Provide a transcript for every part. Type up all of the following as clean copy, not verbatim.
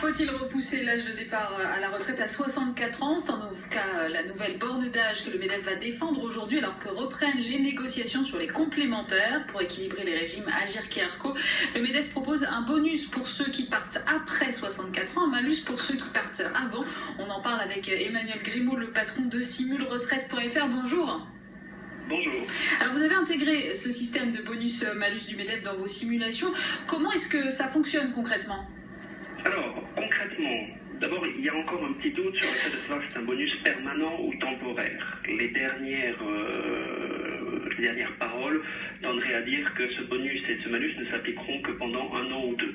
Faut-il repousser l'âge de départ à la retraite à 64 ans? C'est en tout cas la nouvelle borne d'âge que le MEDEF va défendre aujourd'hui alors que reprennent les négociations sur les complémentaires pour équilibrer les régimes Agirc-Arrco. Le MEDEF propose un bonus pour ceux qui partent après 64 ans, un malus pour ceux qui partent avant. On en parle avec Emmanuel Grimaud, le patron de simulretraite.fr. Bonjour. Bonjour. Alors vous avez intégré ce système de bonus-malus du MEDEF dans vos simulations. Comment est-ce que ça fonctionne concrètement? Alors, concrètement, d'abord, il y a encore un petit doute sur le fait de savoir si c'est un bonus permanent ou temporaire. Les dernières paroles tendraient à dire que ce bonus et ce malus ne s'appliqueront que pendant 1 an ou 2.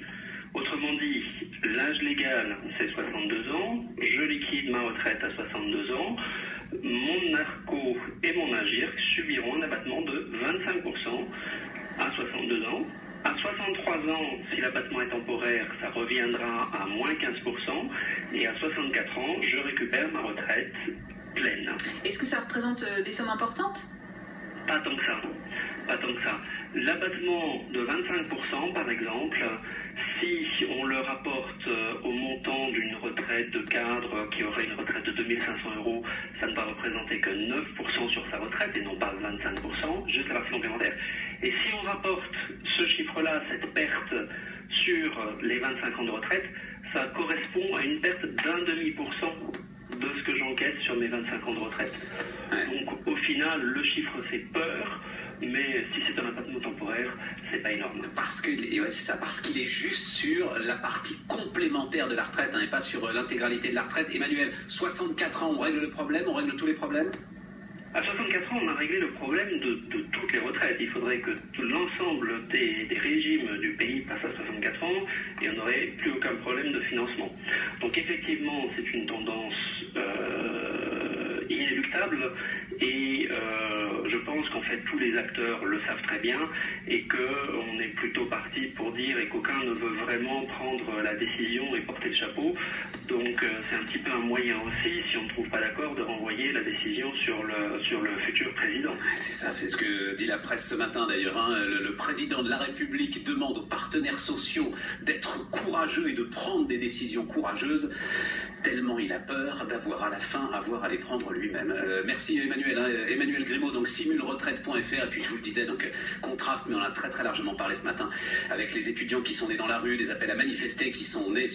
Autrement dit, l'âge légal, c'est 62 ans, je liquide ma retraite à 62 ans, mon ARCO et mon Agirc subiront un abattement de 25% à 62 ans. À 63 ans, si l'abattement est temporaire, ça reviendra à moins 15%. Et à 64 ans, je récupère ma retraite pleine. Est-ce que ça représente des sommes importantes? Pas tant que ça. Pas tant que ça. L'abattement de 25%, par exemple, si on le rapporte au montant d'une retraite de cadre qui aurait une retraite de 2500 €, ça ne va représenter que 9% sur sa retraite et non pas 25%, juste la partie complémentaire. Et si on rapporte ce chiffre-là, cette perte, sur les 25 ans de retraite, ça correspond à une perte d'1,5% de ce que j'encaisse sur mes 25 ans de retraite. Donc au final, le chiffre fait peur, mais si c'est un abattement temporaire, c'est pas énorme. Parce que c'est ça, parce qu'il est juste sur la partie complémentaire de la retraite, et pas sur l'intégralité de la retraite. Emmanuel, 64 ans, on règle le problème, on règle tous les problèmes? À 64 ans, on a réglé le problème de toutes les retraites. Il faudrait que l'ensemble des régimes du pays passe à 64 ans et on n'aurait plus aucun problème de financement. Donc effectivement, c'est une tendance inéluctable et je pense qu'en fait tous les acteurs le savent très bien et qu'on est plutôt parti pour dire et qu'aucun ne veut vraiment prendre la décision et porter le chapeau. Donc c'est un petit peu un moyen aussi, si on ne trouve pas d'accord, de renvoyer la décision sur le futur président. C'est ça, c'est ce que dit la presse ce matin d'ailleurs. Hein. Le président de la République demande aux partenaires sociaux d'être courageux et de prendre des décisions courageuses, tellement il a peur d'avoir à la fin à les prendre lui-même. Merci Emmanuel. Hein. Emmanuel Grimaud, donc simulretraite.fr. Et puis je vous le disais, donc contraste, mais on a très très largement parlé ce matin avec les étudiants qui sont nés dans la rue, des appels à manifester qui sont nés